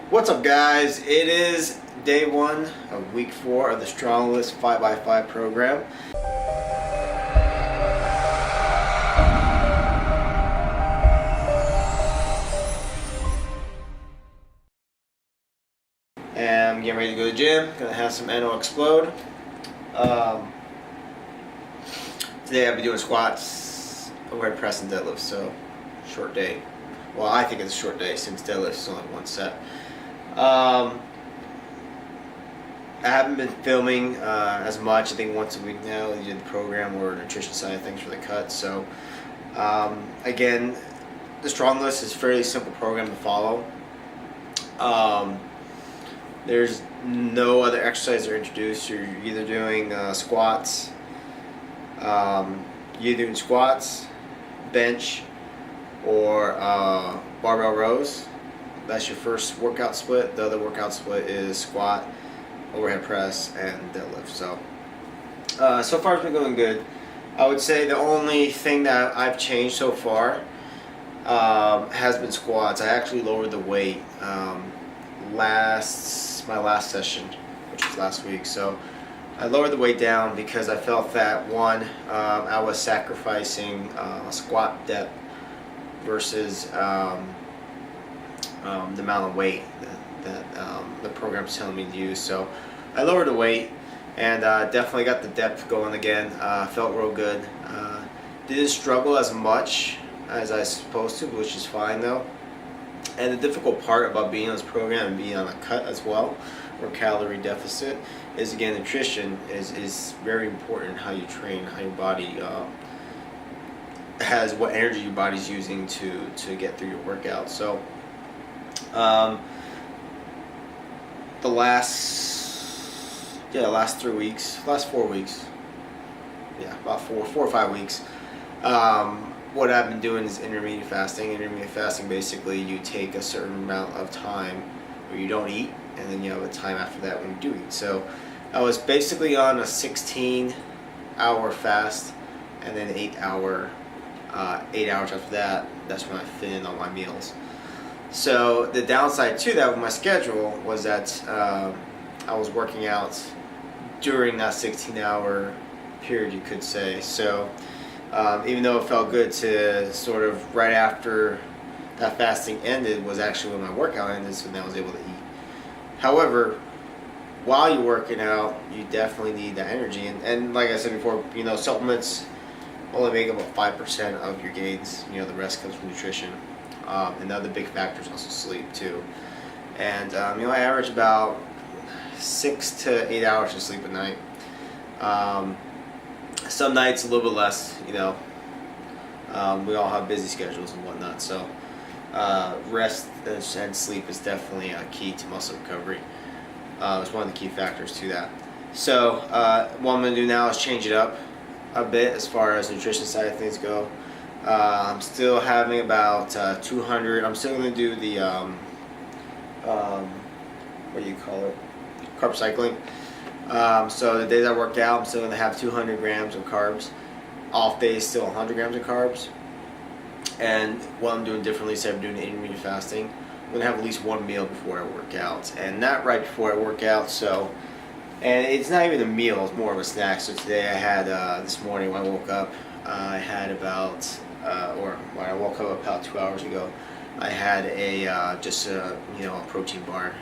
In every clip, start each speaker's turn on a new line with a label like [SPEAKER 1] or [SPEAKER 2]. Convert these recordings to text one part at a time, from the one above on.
[SPEAKER 1] What's up, guys? It is day 1 of week 4 of the StrongLifts 5x5 program. And I'm getting ready to go to the gym. Gonna have some NO explode. Today I'll be doing squats, overhead press, and deadlifts. So short day. Well, I think it's a short day since deadlift is only one set. I haven't been filming as much. I think once a week now. We did the program or nutrition side of things for the cut. So again, the StrongLifts is a fairly simple program to follow. There's no other exercise that are introduced. You're either doing squats, bench, or barbell rows. That's your first workout split. The other workout split is squat, overhead press, and deadlift. So so far it's been going good. I would say the only thing that I've changed so far has been squats. I actually lowered the weight my last session, which was last week. So I lowered the weight down because I felt that one, I was sacrificing squat depth versus the amount of weight that the program's telling me to use. So I lowered the weight and definitely got the depth going again. Felt real good. Didn't struggle as much as I was supposed to, which is fine though. And the difficult part about being on this program and being on a cut as well, or calorie deficit, is again nutrition is very important. How you train, how your body has what energy your body's using to get through your workout. So the last 4 weeks, about four or 5 weeks, what I've been doing is intermittent fasting. Intermittent fasting, basically you take a certain amount of time where you don't eat, and then you have a time after that when you do eat. So I was basically on a 16-hour fast, and then 8 hours after that. That's when I fit in all my meals. So the downside to that with my schedule was that I was working out during that 16-hour period, you could say. So even though it felt good to sort of right after that fasting ended was actually when my workout ended, so then I was able to eat. However, while you're working out, you definitely need that energy. And like I said before, supplements only make up about 5% of your gains. The rest comes from nutrition. And the other big factor is also sleep too. And I average about 6 to 8 hours of sleep a night. Some nights a little bit less. We all have busy schedules and whatnot. So rest and sleep is definitely a key to muscle recovery. It's one of the key factors to that. So what I'm going to do now is change it up a bit as far as nutrition side of things go. I'm still having about 200. I'm still going to do the what do you call it? Carb cycling. So the days I work out, I'm still going to have 200 grams of carbs. Off days, still 100 grams of carbs. And what I'm doing differently is I'm doing intermittent fasting. I'm going to have at least one meal before I work out, and not right before I work out. So, and it's not even a meal; it's more of a snack. So today I had this morning when I woke up, I had about or when I woke up about 2 hours ago, I had a just a protein bar.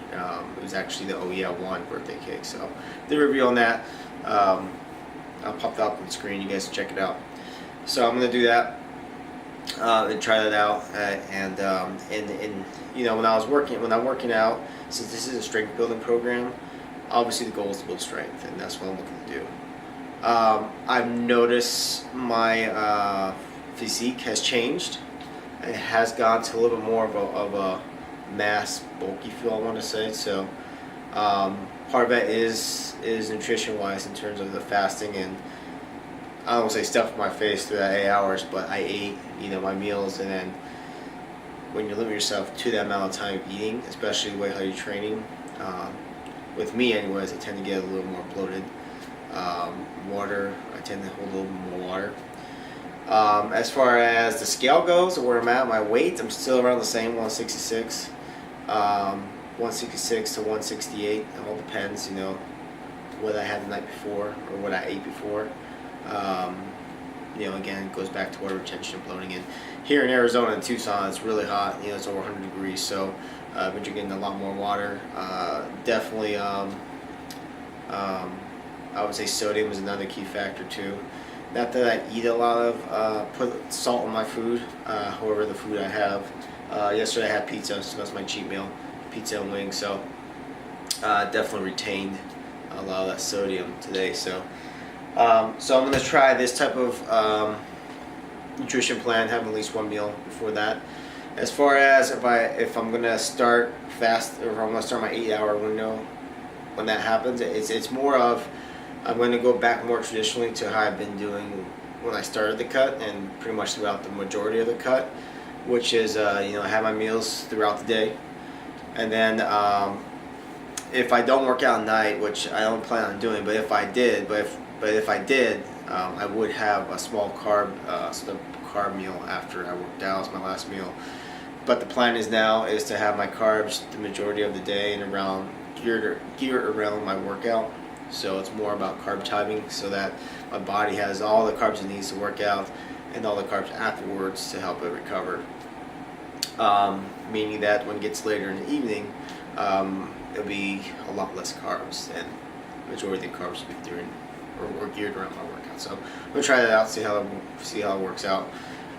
[SPEAKER 1] It was actually the OEL1 birthday cake. So the review on that, I'll pop that up on the screen. You guys can check it out. So I'm gonna do that and try that out. And when I'm working out, since this is a strength building program, obviously the goal is to build strength, and that's what I'm looking to do. I've noticed my physique has changed. It has gone to a little bit more of a mass, bulky feel, I want to say. So part of that is nutrition wise in terms of the fasting, and I don't want to say stuff in my face through that 8 hours, but I ate my meals. And then when you limit yourself to that amount of time eating, especially the way how you're training, with me anyways, I tend to get a little more bloated. Water, I tend to hold a little bit more water. As far as the scale goes, where I'm at, my weight, I'm still around the same 166. 166 to 168. It all depends, you know, what I had the night before or what I ate before. You know, again, it goes back to water retention and bloating. And here in Arizona and Tucson, it's really hot. You know, it's over 100 degrees, so I've been drinking a lot more water. Definitely, I would say sodium is another key factor too. Not that I eat a lot of, put salt in my food, however the food I have. Yesterday I had pizza, so that's my cheat meal, pizza and wings, so definitely retained a lot of that sodium today. So I'm going to try this type of nutrition plan, having at least one meal before that. As far as if I'm going to start fast, or if I'm going to start my 8-hour window when that happens, it's more of I'm going to go back more traditionally to how I've been doing when I started the cut and pretty much throughout the majority of the cut, which is you know, I have my meals throughout the day, and then if I don't work out at night, which I don't plan on doing, but if I did, I would have a small carb meal after I worked out as my last meal. But the plan is to have my carbs the majority of the day and geared around my workout. So it's more about carb timing, so that my body has all the carbs it needs to work out and all the carbs afterwards to help it recover. Meaning that when it gets later in the evening, it'll be a lot less carbs, and the majority of the carbs will be during or geared around my workout. So I'm gonna try that out, see how it works out.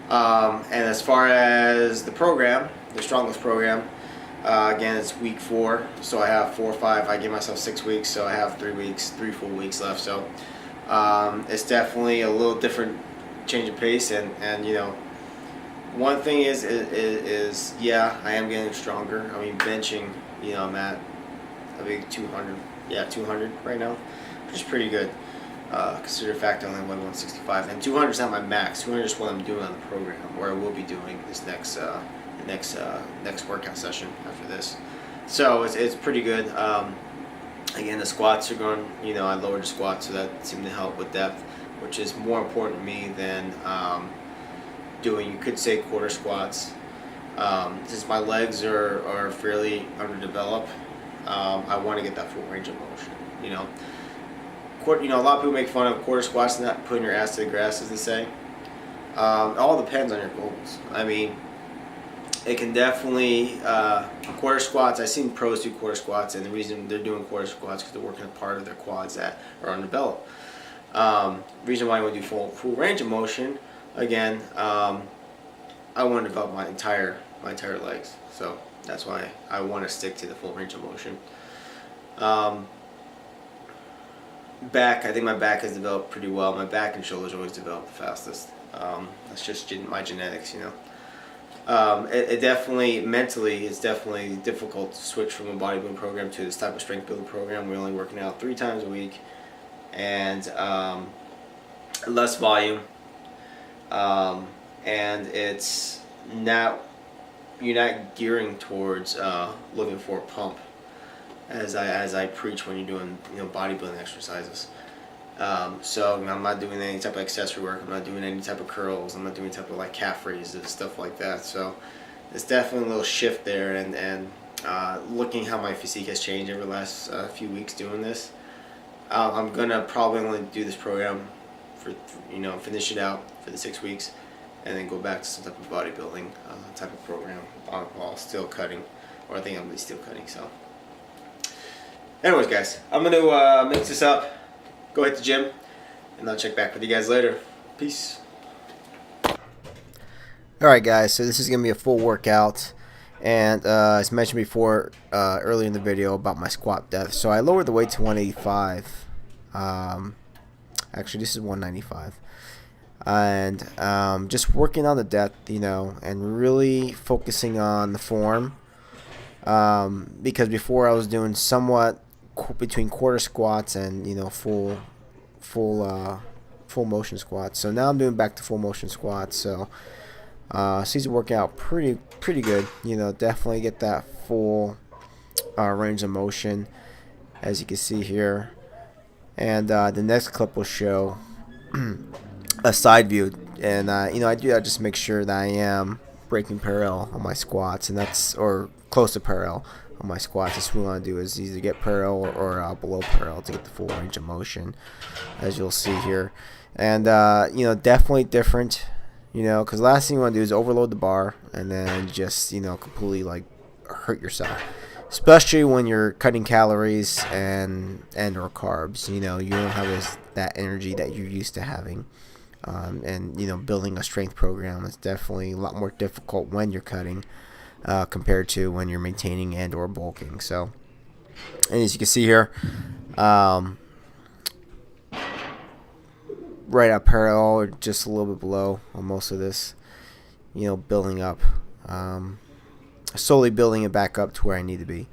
[SPEAKER 1] And as far as the program, the StrongLifts program, again, it's week 4, so I have 4 or 5. I give myself 6 weeks, so I have 3 full weeks left. So it's definitely a little different change of pace, and you know, one thing is yeah, I am getting stronger. I mean, benching, you know, I'm at I think 200 right now, which is pretty good. Consider the fact I only weigh 165, and 200 is not my max. 200 is what I'm doing on the program, or I will be doing this next workout session after this. So it's pretty good. Again, the squats are going. You know, I lowered the squats, so that seemed to help with depth, which is more important to me than doing, you could say, quarter squats. Since my legs are fairly underdeveloped, I want to get that full range of motion. You know, a lot of people make fun of quarter squats and not putting your ass to the grass, as they say. It all depends on your goals. I mean, it can definitely quarter squats. I've seen pros do quarter squats, and the reason they're doing quarter squats is because they're working a part of their quads that are undeveloped. Reason why I want to do full range of motion, again, I want to develop my entire legs, so that's why I want to stick to the full range of motion. Back, I think my back has developed pretty well. My back and shoulders always develop the fastest. That's just my genetics, you know. It definitely, mentally, it's definitely difficult to switch from a bodybuilding program to this type of strength building program. We're only working out 3 times a week, and less volume, and it's not, you're not gearing towards looking for a pump, as I preach when you're doing, you know, bodybuilding exercises. So I'm not doing any type of accessory work. I'm not doing any type of curls. I'm not doing any type of like calf raises, stuff like that. So it's definitely a little shift there, and looking how my physique has changed over the last few weeks doing this. I'm gonna probably only do this program for, you know, finish it out for the 6 weeks, and then go back to some type of bodybuilding type of program while still cutting, or I think I'm gonna be still cutting. So anyways, guys, I'm gonna mix this up, go hit the gym, and I'll check back with you guys later. Peace. Alright guys, so this is going to be a full workout, and as mentioned before earlier in the video about my squat depth, so I lowered the weight to 185, actually this is 195, and just working on the depth, you know, and really focusing on the form, because before I was doing somewhat between quarter squats and, you know, full motion squats. So now I'm doing back to full motion squats. So seems to work out pretty good. You know, definitely get that full range of motion, as you can see here. And the next clip will show a side view, and you know, I do that just to make sure that I am breaking parallel on my squats, and that's, or close to parallel on my squats. That's what we want to do, is either get parallel or below parallel to get the full range of motion, as you'll see here. And you know, definitely different, you know, because last thing you want to do is overload the bar and then just, you know, completely like hurt yourself, especially when you're cutting calories and or carbs. You know, you don't have that energy that you're used to having. And you know, building a strength program is definitely a lot more difficult when you're cutting compared to when you're maintaining and or bulking. So, and as you can see here, right at parallel or just a little bit below on most of this, you know, building up, slowly building it back up to where I need to be.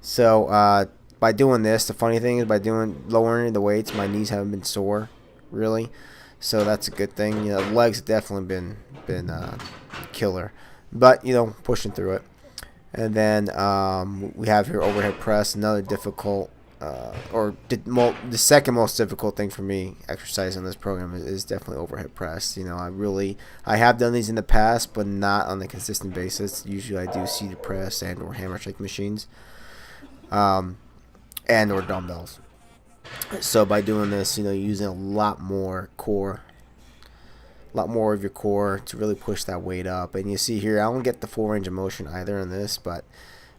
[SPEAKER 1] So by doing this, the funny thing is, by lowering the weights, my knees haven't been sore really, so that's a good thing. You know, legs have definitely been killer, but you know, pushing through it. And then we have here overhead press, another difficult, the second most difficult thing for me exercising this program is definitely overhead press. You know, I have done these in the past, but not on a consistent basis. Usually I do seated press and or hammer strength machines, and or dumbbells. So by doing this, you know, you're using a lot more of your core to really push that weight up. And you see here, I don't get the full range of motion either in this, but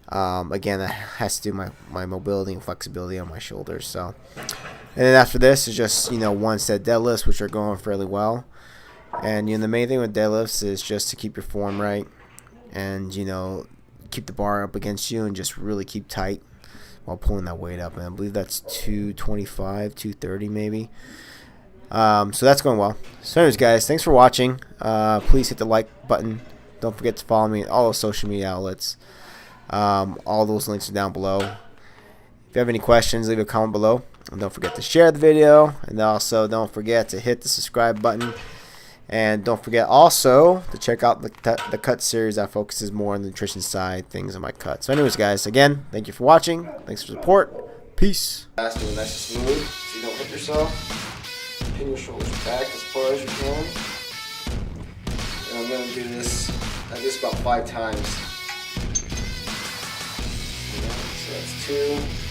[SPEAKER 1] again, that has to do my mobility and flexibility on my shoulders. So, and then after this is just, you know, one set deadlifts, which are going fairly well. And you know, the main thing with deadlifts is just to keep your form right, and you know, keep the bar up against you and just really keep tight while pulling that weight up. And I believe that's 225, 230 maybe. So that's going well. So anyways, guys, thanks for watching. Please hit the like button. Don't forget to follow me on all the social media outlets. All those links are down below. If you have any questions, leave a comment below. And don't forget to share the video. And also don't forget to hit the subscribe button. And don't forget also to check out the cut series that focuses more on the nutrition side, things on my cut. So anyways, guys, again, thank you for watching. Thanks for support. Peace. Do it nice and smooth so you don't hit yourself. Pin your shoulders back as far as you can. And I'm going to do this at least about 5 times. So that's 2.